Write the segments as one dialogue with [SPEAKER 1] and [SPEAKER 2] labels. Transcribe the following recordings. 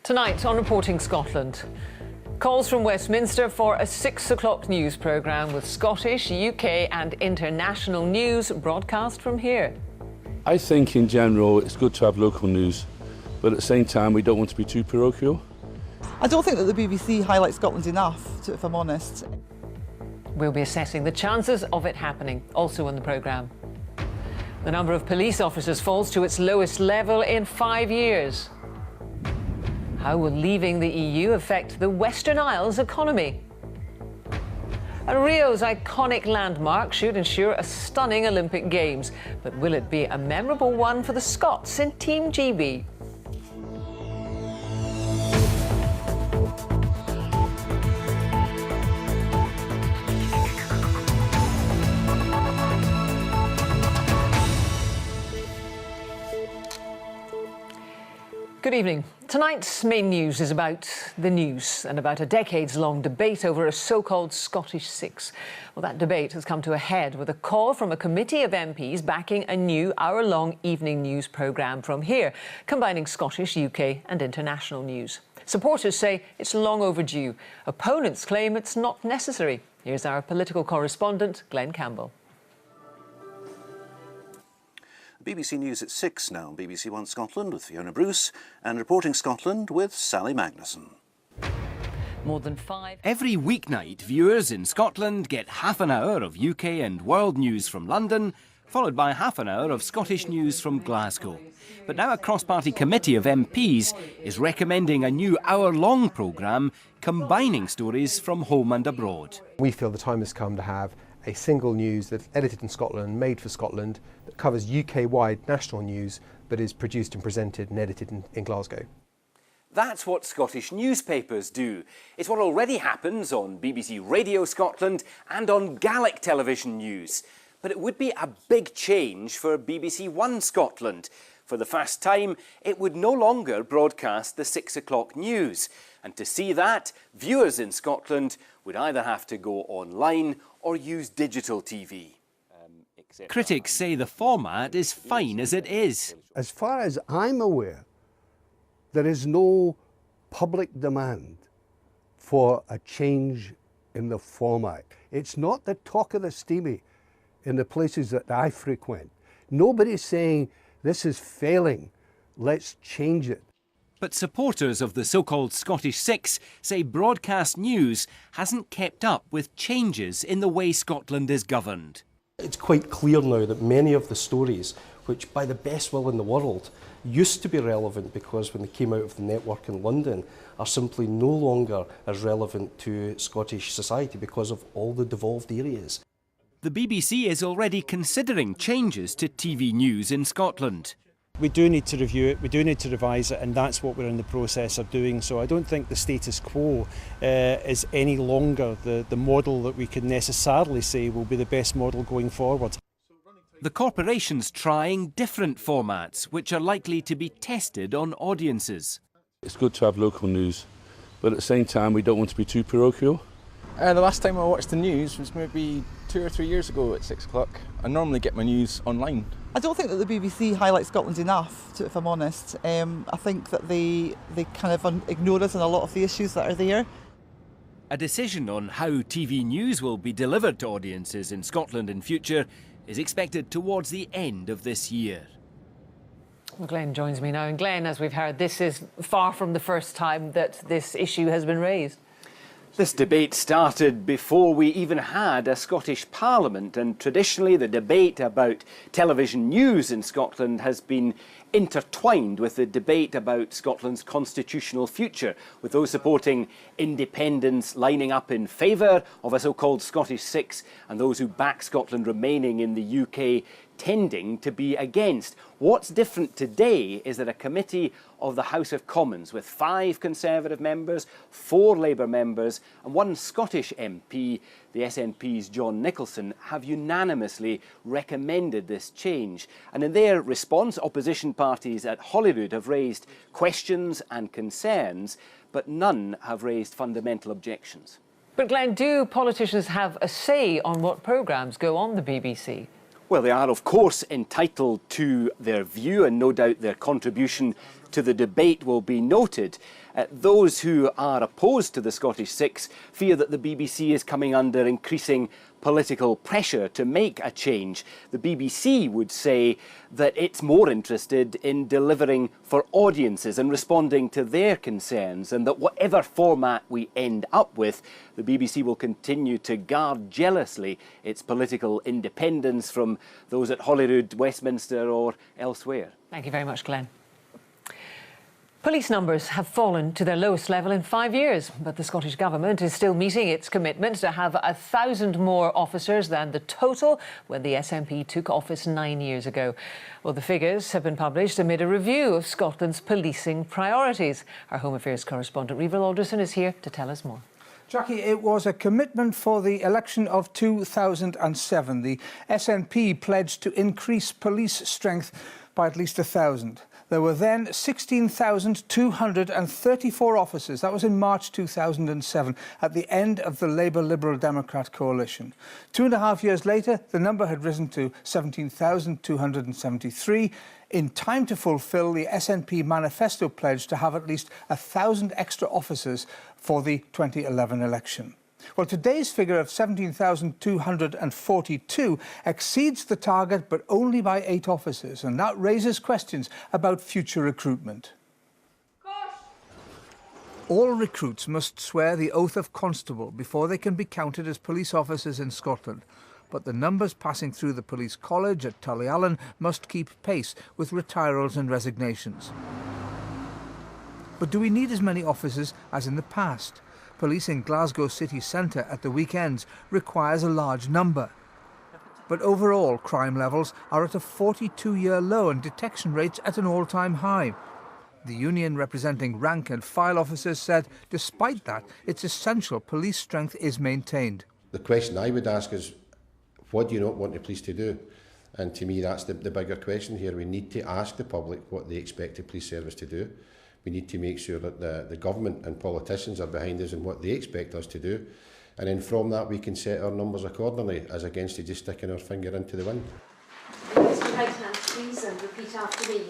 [SPEAKER 1] Tonight on Reporting Scotland, calls from Westminster for a 6 o'clock news programme with Scottish, UK and international news broadcast from here.
[SPEAKER 2] I think in general it's good to have local news, but at the same time we don't want to be too parochial.
[SPEAKER 3] I don't think that the BBC highlights Scotland enough, if I'm honest.
[SPEAKER 1] We'll be assessing the chances of it happening, also in the programme. The number of police officers falls to its lowest level in 5 years. How will leaving the EU affect the Western Isles economy? And Rio's iconic landmark should ensure a stunning Olympic Games, but will it be a memorable one for the Scots in Team GB? Good evening. Tonight's main news is about the news and about a decades-long debate over a so-called Scottish Six. Well, that debate has come to a head with a call from a committee of MPs backing a new hour-long evening news programme from here, combining Scottish, UK and international news. Supporters say it's long overdue. Opponents claim it's not necessary. Here's our political correspondent, Glenn Campbell.
[SPEAKER 4] BBC News at 6 now on BBC One Scotland with Fiona Bruce and Reporting Scotland with Sally Magnuson.
[SPEAKER 1] More than 5...
[SPEAKER 5] Every weeknight, viewers in Scotland get half an hour of UK and world news from London, followed by half an hour of Scottish news from Glasgow. But now a cross-party committee of MPs is recommending a new hour-long programme combining stories from home and abroad.
[SPEAKER 6] We feel the time has come to have a single news that's edited in Scotland, made for Scotland, that covers UK-wide national news, but is produced and presented and edited in Glasgow.
[SPEAKER 5] That's what Scottish newspapers do. It's what already happens on BBC Radio Scotland and on Gaelic television news. But it would be a big change for BBC One Scotland. For the first time, it would no longer broadcast the 6 o'clock news. And to see that, viewers in Scotland would either have to go online or use digital TV. Critics say the format is fine as it is.
[SPEAKER 7] As far as I'm aware, there is no public demand for a change in the format. It's not the talk of the steamy in the places that I frequent. Nobody's saying this is failing, let's change it.
[SPEAKER 5] But supporters of the so-called Scottish Six say broadcast news hasn't kept up with changes in the way Scotland is governed.
[SPEAKER 8] It's quite clear now that many of the stories, which by the best will in the world, used to be relevant because when they came out of the network in London, are simply no longer as relevant to Scottish society because of all the devolved areas.
[SPEAKER 5] The BBC is already considering changes to TV news in Scotland.
[SPEAKER 9] We do need to review it, we do need to revise it, and that's what we're in the process of doing. So I don't think the status quo is any longer the model that we can necessarily say will be the best model going forward.
[SPEAKER 5] The corporation's trying different formats, which are likely to be tested on audiences.
[SPEAKER 2] It's good to have local news, but at the same time we don't want to be too parochial.
[SPEAKER 10] The last time I watched the news was maybe 2 or 3 years ago at 6 o'clock. I normally get my news online.
[SPEAKER 3] I don't think that the BBC highlights Scotland enough, if I'm honest. I think that they kind of ignore us on a lot of the issues that are there.
[SPEAKER 5] A decision on how TV news will be delivered to audiences in Scotland in future is expected towards the end of this year.
[SPEAKER 1] Well, Glenn joins me now. And Glenn, as we've heard, this is far from the first time that this issue has been raised.
[SPEAKER 5] This debate started before we even had a Scottish Parliament, and traditionally the debate about television news in Scotland has been intertwined with the debate about Scotland's constitutional future, with those supporting independence lining up in favour of a so-called Scottish Six and those who back Scotland remaining in the UK tending to be against. What's different today is that a committee of the House of Commons with 5 Conservative members, 4 Labour members and 1 Scottish MP, the SNP's John Nicholson, have unanimously recommended this change. And in their response, opposition parties at Holyrood have raised questions and concerns, but none have raised fundamental objections.
[SPEAKER 1] But Glenn, do politicians have a say on what programmes go on the BBC?
[SPEAKER 5] Well, they are, of course, entitled to their view, and no doubt their contribution to the debate will be noted. Those who are opposed to the Scottish Six fear that the BBC is coming under increasing political pressure to make a change. The BBC would say that it's more interested in delivering for audiences and responding to their concerns, and that whatever format we end up with, the BBC will continue to guard jealously its political independence from those at Holyrood, Westminster or elsewhere.
[SPEAKER 1] Thank you very much, Glenn. Police numbers have fallen to their lowest level in 5 years, but the Scottish Government is still meeting its commitment to have 1,000 more officers than the total when the SNP took office 9 years ago. Well, the figures have been published amid a review of Scotland's policing priorities. Our Home Affairs correspondent Rival Alderson is here to tell us more.
[SPEAKER 11] Jackie, it was a commitment for the election of 2007. The SNP pledged to increase police strength by at least 1,000. There were then 16,234 officers. That was in March 2007, at the end of the Labour Liberal Democrat coalition. 2.5 years later, the number had risen to 17,273. In time to fulfil the SNP manifesto pledge to have at least 1,000 extra officers for the 2011 election. Well, today's figure of 17,242 exceeds the target, but only by 8 officers, and that raises questions about future recruitment. All recruits must swear the oath of constable before they can be counted as police officers in Scotland. But the numbers passing through the police college at Tullyallen must keep pace with retirals and resignations. But do we need as many officers as in the past? Police in Glasgow city centre at the weekends requires a large number. But overall, crime levels are at a 42-year low and detection rates at an all-time high. The union representing rank and file officers said, despite that, it's essential police strength is maintained.
[SPEAKER 12] The question I would ask is, what do you not want the police to do? And to me, that's the bigger question here. We need to ask the public what they expect the police service to do. We need to make sure that the government and politicians are behind us in what they expect us to do. And then from that we can set our numbers accordingly, as against just sticking our finger into the wind.
[SPEAKER 13] Raise your right hand, please, and repeat after me.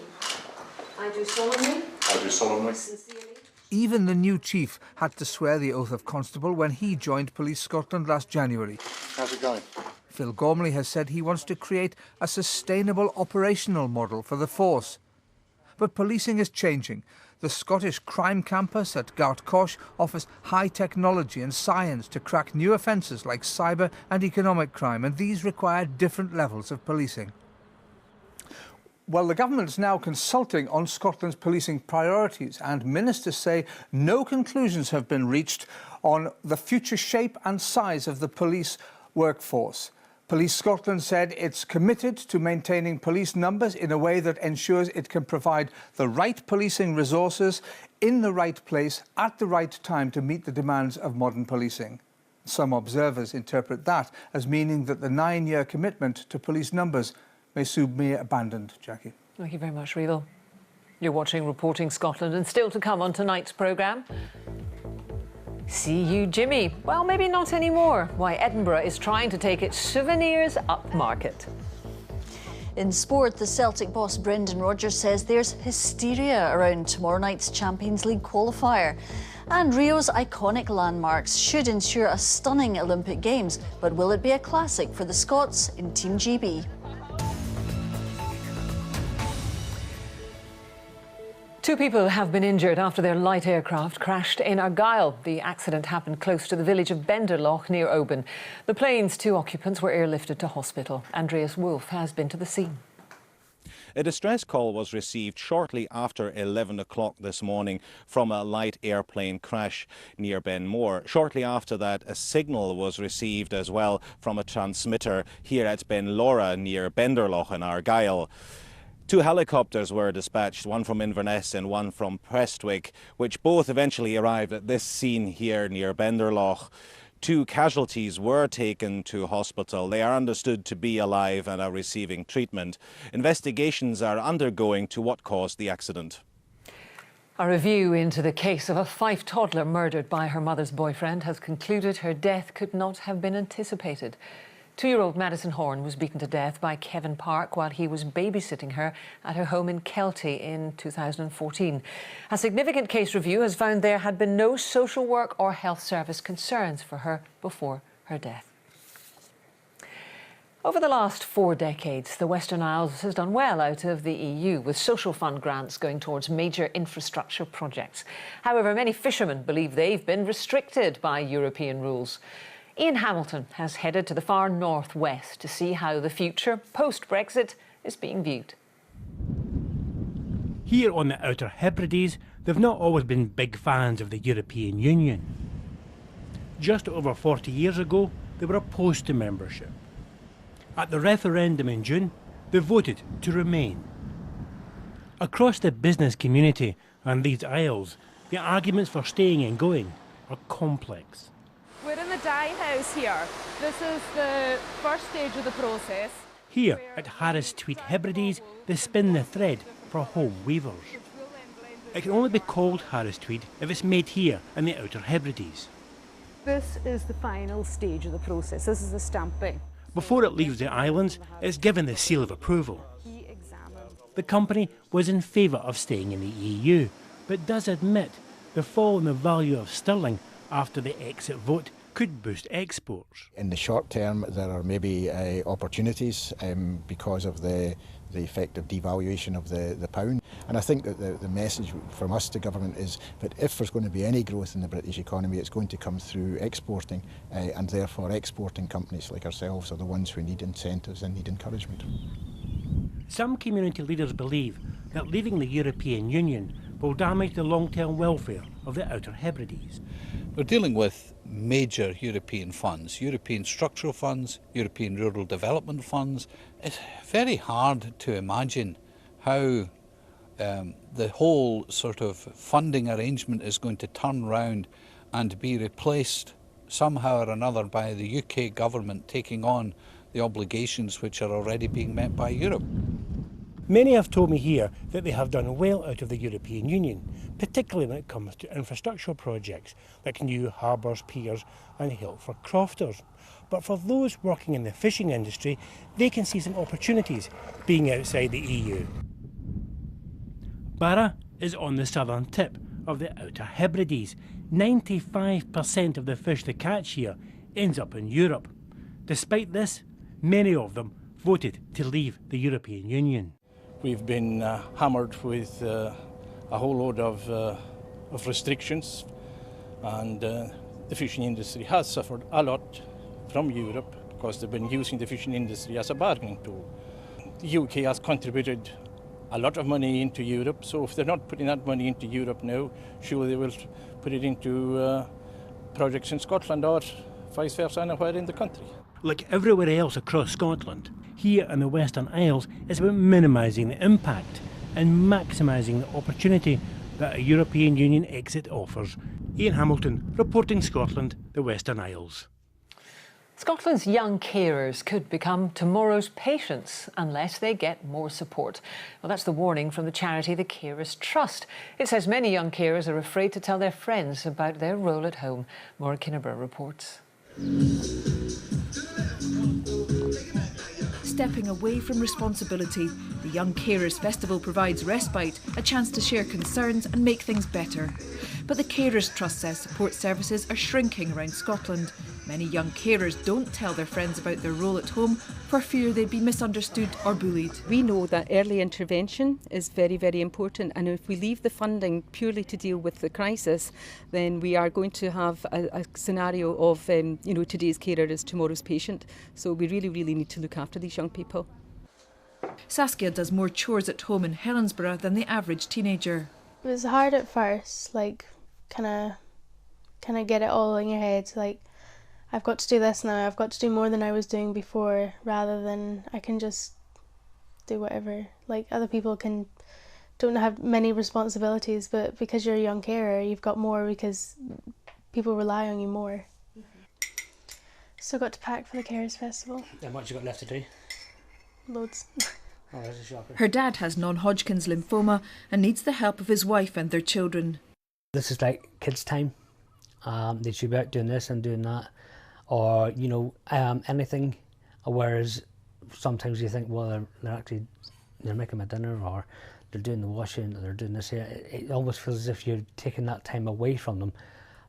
[SPEAKER 13] I do solemnly.
[SPEAKER 14] I do solemnly.
[SPEAKER 13] Sincerely.
[SPEAKER 11] Even the new chief had to swear the oath of constable when he joined Police Scotland last January.
[SPEAKER 14] How's it going?
[SPEAKER 11] Phil Gormley has said he wants to create a sustainable operational model for the force. But policing is changing. The Scottish Crime Campus at Gartcosh offers high technology and science to crack new offences like cyber and economic crime, and these require different levels of policing. Well, the government's now consulting on Scotland's policing priorities, and ministers say no conclusions have been reached on the future shape and size of the police workforce. Police Scotland said it's committed to maintaining police numbers in a way that ensures it can provide the right policing resources in the right place at the right time to meet the demands of modern policing. Some observers interpret that as meaning that the 9-year commitment to police numbers may soon be abandoned. Jackie.
[SPEAKER 1] Thank you very much, Rival. You're watching Reporting Scotland, and still to come on tonight's programme. See you, Jimmy. Well, maybe not anymore. Why Edinburgh is trying to take its souvenirs upmarket.
[SPEAKER 15] In sport, the Celtic boss Brendan Rodgers says there's hysteria around tomorrow night's Champions League qualifier. And Rio's iconic landmarks should ensure a stunning Olympic Games, but will it be a classic for the Scots in Team GB?
[SPEAKER 1] Two people have been injured after their light aircraft crashed in Argyll. The accident happened close to the village of Benderloch near Oban. The plane's 2 occupants were airlifted to hospital. Andreas Wolff has been to the scene.
[SPEAKER 16] A distress call was received shortly after 11 o'clock this morning from a light airplane crash near Benmore. Shortly after that, a signal was received as well from a transmitter here at Benlora near Benderloch in Argyll. 2 helicopters were dispatched, one from Inverness and one from Prestwick, which both eventually arrived at this scene here near Benderloch. 2 casualties were taken to hospital. They are understood to be alive and are receiving treatment. Investigations are undergoing to what caused the accident.
[SPEAKER 1] A review into the case of a Fife toddler murdered by her mother's boyfriend has concluded her death could not have been anticipated. 2-year-old Madison Horn was beaten to death by Kevin Park while he was babysitting her at her home in Kelty in 2014. A significant case review has found there had been no social work or health service concerns for her before her death. Over the last 4 decades, the Western Isles has done well out of the EU, with social fund grants going towards major infrastructure projects. However, many fishermen believe they've been restricted by European rules. Ian Hamilton has headed to the far northwest to see how the future, post-Brexit, is being viewed.
[SPEAKER 14] Here on the Outer Hebrides, they've not always been big fans of the European Union. Just over 40 years ago, they were opposed to membership. At the referendum in June, they voted to remain. Across the business community and these isles, the arguments for staying and going are complex.
[SPEAKER 17] We're in the dye house here. This is the first stage of the process.
[SPEAKER 14] Here at Harris Tweed Hebrides, they spin the thread for home weavers. It can only be called Harris Tweed if it's made here in the Outer Hebrides.
[SPEAKER 17] This is the final stage of the process. This is the stamping.
[SPEAKER 14] Before it leaves the islands, it's given the seal of approval. The company was in favour of staying in the EU, but does admit the fall in the value of sterling after the exit vote could boost exports.
[SPEAKER 18] In the short term, there are maybe opportunities because of the effective devaluation of the pound. And I think that the message from us to government is that if there's going to be any growth in the British economy, it's going to come through exporting, and therefore exporting companies like ourselves are the ones who need incentives and need encouragement.
[SPEAKER 14] Some community leaders believe that leaving the European Union will damage the long-term welfare of the Outer Hebrides.
[SPEAKER 19] We're dealing with major European funds, European structural funds, European rural development funds. It's very hard to imagine how the whole sort of funding arrangement is going to turn round and be replaced somehow or another by the UK government taking on the obligations which are already being met by Europe.
[SPEAKER 14] Many have told me here that they have done well out of the European Union, particularly when it comes to infrastructural projects like new harbours, piers and help for crofters. But for those working in the fishing industry, they can see some opportunities being outside the EU. Barra is on the southern tip of the Outer Hebrides. 95% of the fish they catch here ends up in Europe. Despite this, many of them voted to leave the European Union.
[SPEAKER 20] We've been hammered with a whole load of restrictions, and the fishing industry has suffered a lot from Europe because they've been using the fishing industry as a bargaining tool. The UK has contributed a lot of money into Europe, so if they're not putting that money into Europe now, surely they will put it into projects in Scotland or vice versa anywhere in the country.
[SPEAKER 14] Like everywhere else across Scotland, here in the Western Isles it's about minimising the impact and maximising the opportunity that a European Union exit offers. Ian Hamilton, reporting Scotland, the Western Isles.
[SPEAKER 1] Scotland's young carers could become tomorrow's patients unless they get more support. Well, that's the warning from the charity The Carers Trust. It says many young carers are afraid to tell their friends about their role at home. Maura Kinneber reports.
[SPEAKER 21] Stepping away from responsibility, the Young Carers Festival provides respite, a chance to share concerns and make things better. But the Carers Trust says support services are shrinking around Scotland. Many young carers don't tell their friends about their role at home for fear they'd be misunderstood or bullied.
[SPEAKER 22] We know that early intervention is very, very important, and if we leave the funding purely to deal with the crisis, then we are going to have a scenario of, today's carer is tomorrow's patient. So we really, really need to look after these young people.
[SPEAKER 21] Saskia does more chores at home in Helensburgh than the average teenager.
[SPEAKER 23] It was hard at first, kind of get it all in your head, I've got to do this now, I've got to do more than I was doing before, rather than I can just do whatever. Other people don't have many responsibilities, but because you're a young carer, you've got more because people rely on you more. Still got to pack for the Carers Festival.
[SPEAKER 24] And what you got left to do?
[SPEAKER 23] Loads.
[SPEAKER 24] Oh, there's a shocker.
[SPEAKER 21] Her dad has non-Hodgkin's lymphoma and needs the help of his wife and their children.
[SPEAKER 24] This is like kids' time. They should be out doing this and doing that, or anything. Whereas sometimes you think, well, they're making my dinner, or they're doing the washing, or they're doing this here. It almost feels as if you're taking that time away from them.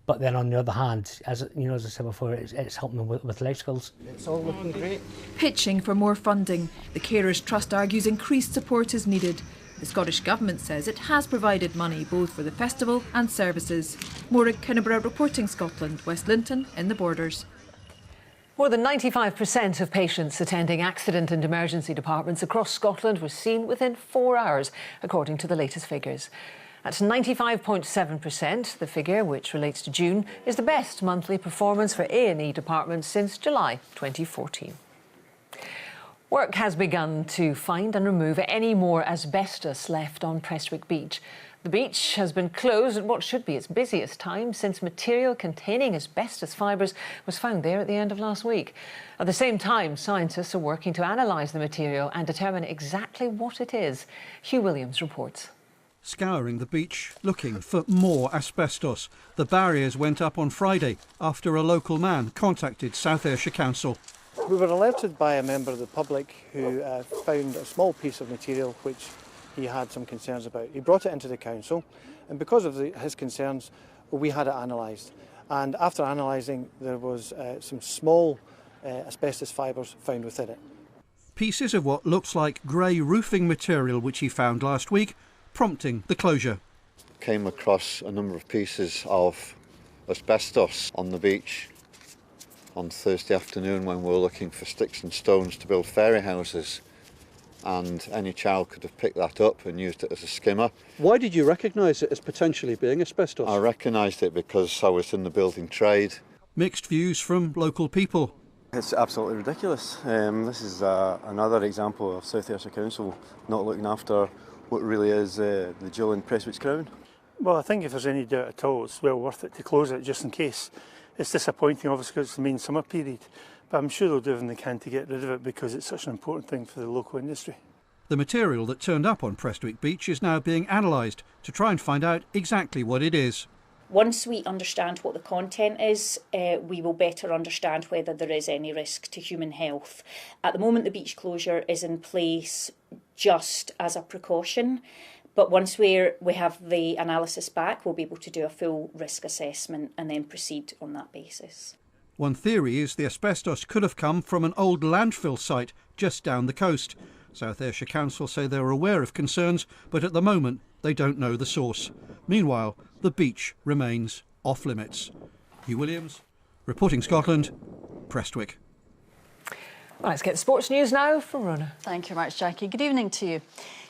[SPEAKER 24] But then on the other hand, as I said before, it's helping them with life skills. It's all looking great.
[SPEAKER 21] Pitching for more funding, the Carers Trust argues increased support is needed. The Scottish Government says it has provided money both for the festival and services. Maura Kinneborough reporting Scotland, West Linton in the Borders.
[SPEAKER 1] More than 95% of patients attending accident and emergency departments across Scotland were seen within 4 hours, according to the latest figures. At 95.7%, the figure, which relates to June, is the best monthly performance for A&E departments since July 2014. Work has begun to find and remove any more asbestos left on Prestwick Beach. The beach has been closed at what should be its busiest time since material containing asbestos fibres was found there at the end of last week. At the same time, scientists are working to analyse the material and determine exactly what it is. Hugh Williams reports.
[SPEAKER 4] Scouring the beach, looking for more asbestos. The barriers went up on Friday after a local man contacted South Ayrshire Council.
[SPEAKER 6] We were alerted by a member of the public who found a small piece of material which he had some concerns about. He brought it into the council, and because of his concerns, we had it analysed. And after analysing, there was some small asbestos fibres found within it.
[SPEAKER 4] Pieces of what looks like grey roofing material which he found last week, prompting the closure.
[SPEAKER 7] Came across a number of pieces of asbestos on the beach on Thursday afternoon when we were looking for sticks and stones to build fairy houses, and any child could have picked that up and used it as a skimmer.
[SPEAKER 4] Why did you recognise it as potentially being asbestos?
[SPEAKER 7] I recognised it because I was in the building trade.
[SPEAKER 4] Mixed views from local people.
[SPEAKER 8] It's absolutely ridiculous. This is another example of South Ayrshire Council not looking after what really is the jewel in Prestwick's crown.
[SPEAKER 20] Well, I think if there's any doubt at all, it's well worth it to close it just in case. It's disappointing, obviously, because it's the main summer period, but I'm sure they'll do everything they can to get rid of it because it's such an important thing for the local industry.
[SPEAKER 4] The material that turned up on Prestwick Beach is now being analysed to try and find out exactly what it is.
[SPEAKER 25] Once we understand what the content is, we will better understand whether there is any risk to human health. At the moment, the beach closure is in place just as a precaution, but once we have the analysis back, we'll be able to do a full risk assessment and then proceed on that basis.
[SPEAKER 4] One theory is the asbestos could have come from an old landfill site just down the coast. South Ayrshire Council say they're aware of concerns, but at the moment they don't know the source. Meanwhile, the beach remains off limits. Hugh Williams, reporting Scotland, Prestwick.
[SPEAKER 1] Let's get sports news now from Rona.
[SPEAKER 15] Thank you very much, Jackie. Good evening to you.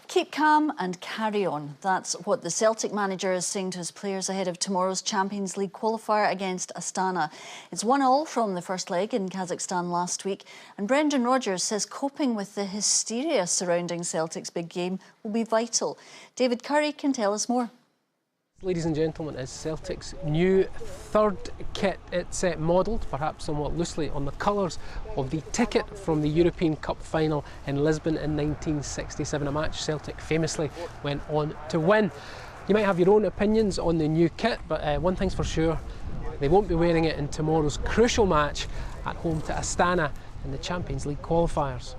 [SPEAKER 15] Keep calm and carry on. That's what the Celtic manager is saying to his players ahead of tomorrow's Champions League qualifier against Astana. It's 1-1 from the first leg in Kazakhstan last week, and Brendan Rodgers says coping with the hysteria surrounding Celtic's big game will be vital. David Curry can tell us more.
[SPEAKER 26] Ladies and gentlemen, is Celtic's new third kit. It's modelled, perhaps somewhat loosely, on the colours of the ticket from the European Cup final in Lisbon in 1967, a match Celtic famously went on to win. You might have your own opinions on the new kit, but one thing's for sure, they won't be wearing it in tomorrow's crucial match at home to Astana in the Champions League qualifiers.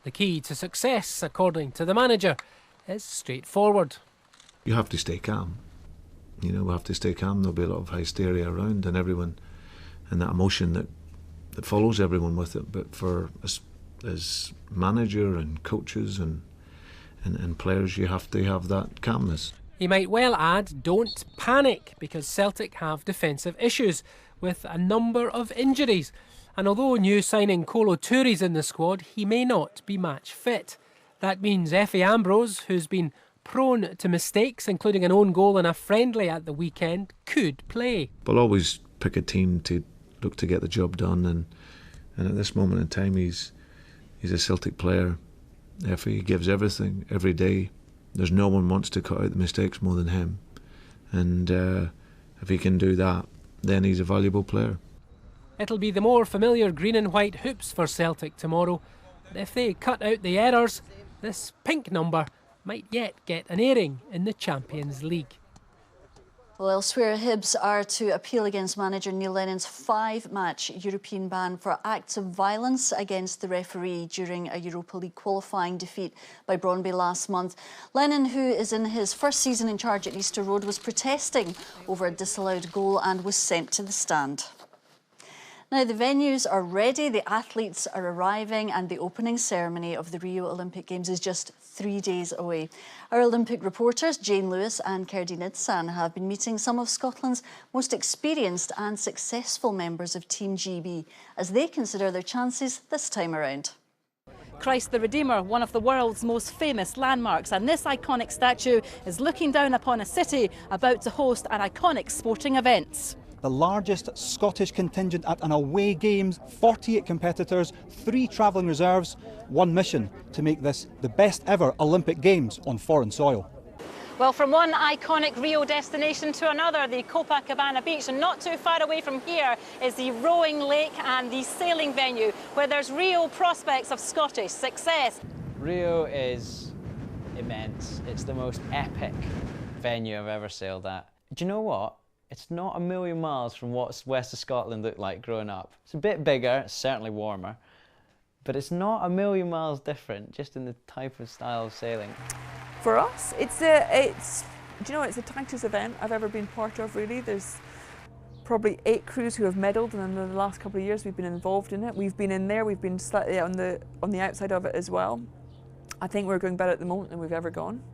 [SPEAKER 26] The key to success, according to the manager, is straightforward.
[SPEAKER 27] You have to stay calm. You know, we have to stay calm. There'll be a lot of hysteria around and everyone, and that emotion that follows everyone with it. But for us as manager and coaches and players, you have to have that calmness.
[SPEAKER 26] He might well add, don't panic, because Celtic have defensive issues with a number of injuries. And although new signing Kolo Touré's in the squad, he may not be match fit. That means Efe Ambrose, who's been prone to mistakes, including an own goal in a friendly at the weekend, could play.
[SPEAKER 27] We'll always pick a team to look to get the job done, and at this moment in time he's a Celtic player. Efe gives everything every day. There's no one wants to cut out the mistakes more than him, and if he can do that, then he's a valuable player.
[SPEAKER 26] It'll be the more familiar green and white hoops for Celtic tomorrow, but if they cut out the errors, this pink number might yet get an airing in the Champions League.
[SPEAKER 15] Well, elsewhere, Hibs are to appeal against manager Neil Lennon's 5-match European ban for acts of violence against the referee during a Europa League qualifying defeat by Brøndby last month. Lennon, who is in his first season in charge at Easter Road, was protesting over a disallowed goal and was sent to the stand. Now, the venues are ready, the athletes are arriving, and the opening ceremony of the Rio Olympic Games is just 3 days away. Our Olympic reporters, Jane Lewis and Kerdi Nidsan, have been meeting some of Scotland's most experienced and successful members of Team GB as they consider their chances this time around.
[SPEAKER 2] Christ the Redeemer, one of the world's most famous landmarks, and this iconic statue is looking down upon a city about to host an iconic sporting event.
[SPEAKER 3] The largest Scottish contingent at an away games, 48 competitors, 3 travelling reserves, one mission: to make this the best ever Olympic Games on foreign soil.
[SPEAKER 2] Well, from one iconic Rio destination to another, the Copacabana beach, and not too far away from here is the rowing lake and the sailing venue, where there's real prospects of Scottish success.
[SPEAKER 5] Rio is immense. It's the most epic venue I've ever sailed at. Do you know what? It's not a million miles from what west of Scotland looked like growing up. It's a bit bigger, it's certainly warmer, but it's not a million miles different, just in the type of style of sailing.
[SPEAKER 9] For us, it's the tightest event I've ever been part of, really. There's probably 8 crews who have medalled, and in the last couple of years we've been involved in it. We've been in there, we've been slightly on the outside of it as well. I think we're going better at the moment than we've ever gone.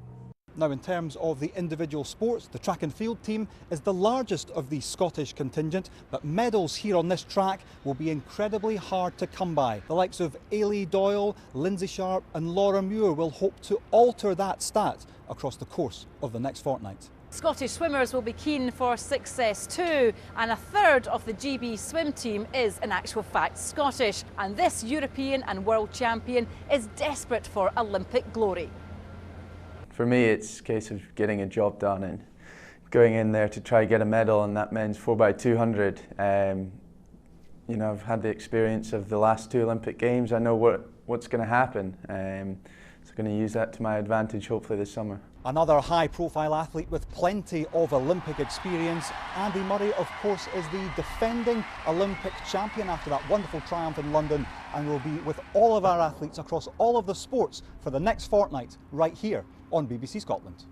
[SPEAKER 3] Now, in terms of the individual sports, the track and field team is the largest of the Scottish contingent, but medals here on this track will be incredibly hard to come by. The likes of Ailey Doyle, Lindsay Sharp and Laura Muir will hope to alter that stat across the course of the next fortnight.
[SPEAKER 2] Scottish swimmers will be keen for success too, and a third of the GB swim team is in actual fact Scottish, and this European and world champion is desperate for Olympic glory.
[SPEAKER 10] For me, it's a case of getting a job done and going in there to try to get a medal in that men's 4x200. You know, I've had the experience of the last 2 Olympic Games. I know what's going to happen. So I'm going to use that to my advantage, hopefully this summer.
[SPEAKER 3] Another high-profile athlete with plenty of Olympic experience, Andy Murray, of course, is the defending Olympic champion after that wonderful triumph in London, and will be with all of our athletes across all of the sports for the next fortnight right here on BBC Scotland.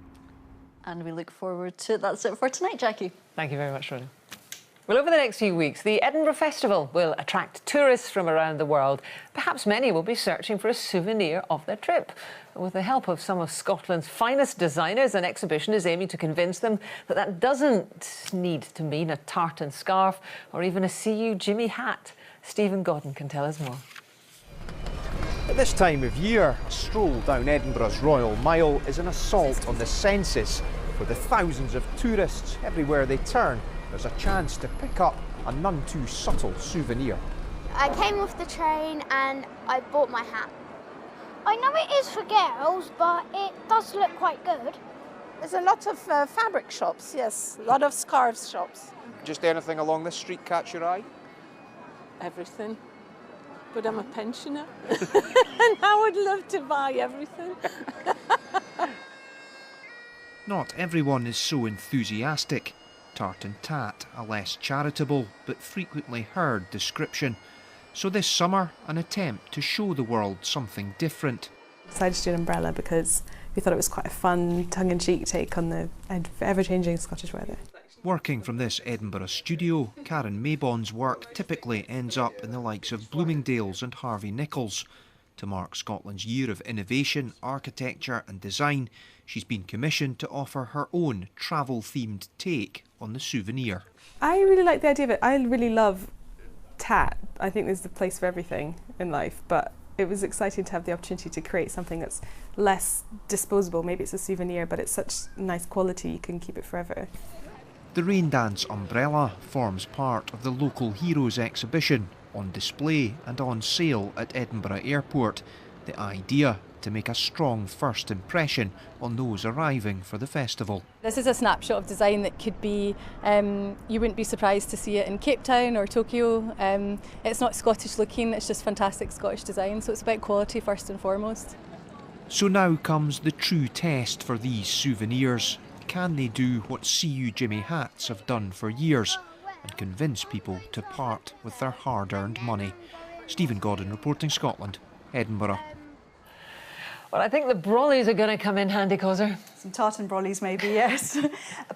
[SPEAKER 15] And we look forward to it. That's it for tonight, Jackie.
[SPEAKER 1] Thank you very much, Rhoda. Well, over the next few weeks, the Edinburgh Festival will attract tourists from around the world. Perhaps many will be searching for a souvenir of their trip. With the help of some of Scotland's finest designers, an exhibition is aiming to convince them that that doesn't need to mean a tartan scarf or even a "See You Jimmy" hat. Stephen Godden can tell us more.
[SPEAKER 12] At this time of year, a stroll down Edinburgh's Royal Mile is an assault on the senses. For the thousands of tourists everywhere they turn, there's a chance to pick up a none too subtle souvenir.
[SPEAKER 13] I came off the train and I bought my hat. I know it is for girls, but it does look quite good.
[SPEAKER 28] There's a lot of fabric shops, yes, a lot of scarves shops.
[SPEAKER 12] Just anything along this street catch your eye?
[SPEAKER 28] Everything. But I'm a pensioner and I would love to buy everything.
[SPEAKER 29] Not everyone is so enthusiastic. Tartan tat, a less charitable but frequently heard description. So this summer, an attempt to show the world something different.
[SPEAKER 30] I decided to do an umbrella because we thought it was quite a fun, tongue-in-cheek take on the ever-changing Scottish weather.
[SPEAKER 29] Working from this Edinburgh studio, Karen Maybon's work typically ends up in the likes of Bloomingdale's and Harvey Nichols. To mark Scotland's Year of Innovation, Architecture and Design, she's been commissioned to offer her own travel-themed take on the souvenir.
[SPEAKER 30] I really like the idea of it. I really love tat. I think there's a place for everything in life, but it was exciting to have the opportunity to create something that's less disposable. Maybe it's a souvenir, but it's such nice quality you can keep it forever.
[SPEAKER 29] The Rain Dance umbrella forms part of the Local Heroes exhibition, on display and on sale at Edinburgh Airport. The idea to make a strong first impression on those arriving for the festival.
[SPEAKER 22] This is a snapshot of design that could be, you wouldn't be surprised to see it in Cape Town or Tokyo. It's not Scottish looking, it's just fantastic Scottish design, so it's about quality first and foremost.
[SPEAKER 29] So now comes the true test for these souvenirs. can they do what See You Jimmy hats have done for years and convince people to part with their hard-earned money? Stephen Godden reporting Scotland, Edinburgh.
[SPEAKER 1] Well, I think the brollies are going to come in handy, Causer.
[SPEAKER 6] Some tartan brollies maybe, yes.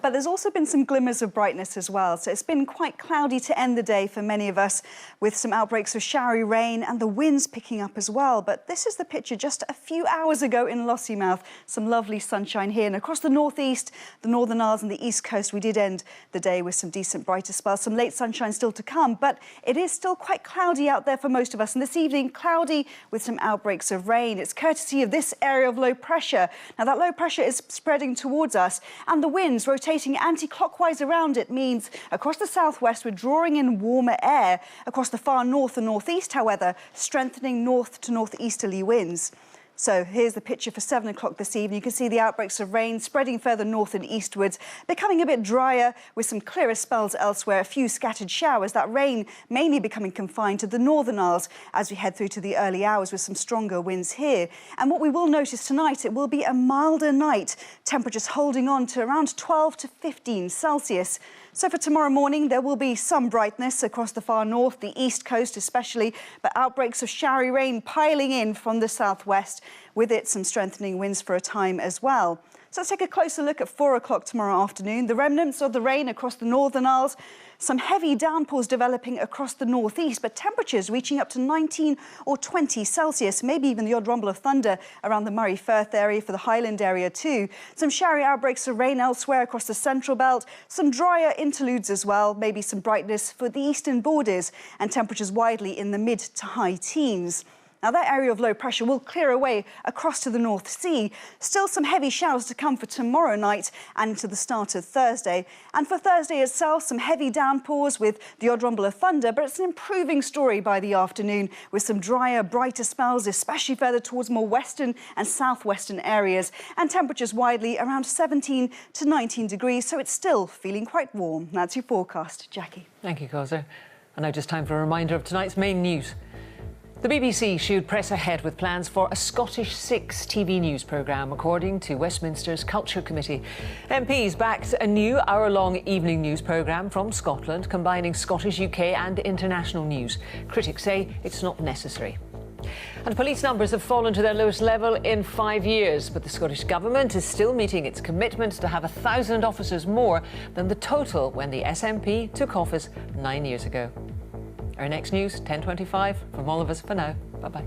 [SPEAKER 6] But there's also been some glimmers of brightness as well. So it's been quite cloudy to end the day for many of us, with some outbreaks of showery rain and the winds picking up as well. But this is the picture just a few hours ago in Lossiemouth. Some lovely sunshine here. And across the northeast, the Northern Isles and the east coast, we did end the day with some decent brighter spells. Some late sunshine still to come, but it is still quite cloudy out there for most of us. And this evening, cloudy with some outbreaks of rain. It's courtesy of this area of low pressure. Now, that low pressure is spreading towards us, and the winds rotating anti-clockwise around it means across the southwest we're drawing in warmer air. Across the far north and northeast, however, strengthening north to northeasterly winds. So here's the picture for 7 o'clock this evening. You can see the outbreaks of rain spreading further north and eastwards, becoming a bit drier with some clearer spells elsewhere, a few scattered showers. That rain mainly becoming confined to the Northern Isles as we head through to the early hours with some stronger winds here. And what we will notice tonight, it will be a milder night. Temperatures holding on to around 12 to 15 Celsius. So for tomorrow morning, there will be some brightness across the far north, the east coast especially, but outbreaks of showery rain piling in from the southwest, with it some strengthening winds for a time as well. So let's take a closer look at 4 o'clock tomorrow afternoon. The remnants of the rain across the Northern Isles, some heavy downpours developing across the northeast, but temperatures reaching up to 19 or 20 Celsius, maybe even the odd rumble of thunder around the Moray Firth area, for the Highland area too. Some showery outbreaks of rain elsewhere across the central belt, some drier interludes as well, maybe some brightness for the eastern borders, and temperatures widely in the mid to high teens. Now, that area of low pressure will clear away across to the North Sea. Still some heavy showers to come for tomorrow night and into the start of Thursday. And for Thursday itself, some heavy downpours with the odd rumble of thunder, but it's an improving story by the afternoon with some drier, brighter spells, especially further towards more western and southwestern areas. And temperatures widely around 17 to 19 degrees, so it's still feeling quite warm. That's your forecast. Jackie.
[SPEAKER 1] Thank you, Causer. And now just time for a reminder of tonight's main news. The BBC should press ahead with plans for a Scottish Six TV news programme, according to Westminster's Culture Committee. MPs backed a new hour-long evening news programme from Scotland, combining Scottish, UK and international news. Critics say it's not necessary. And police numbers have fallen to their lowest level in 5 years, but the Scottish Government is still meeting its commitment to have 1,000 officers more than the total when the SNP took office 9 years ago. Our next news, 10:25. From all of us for now. Bye-bye.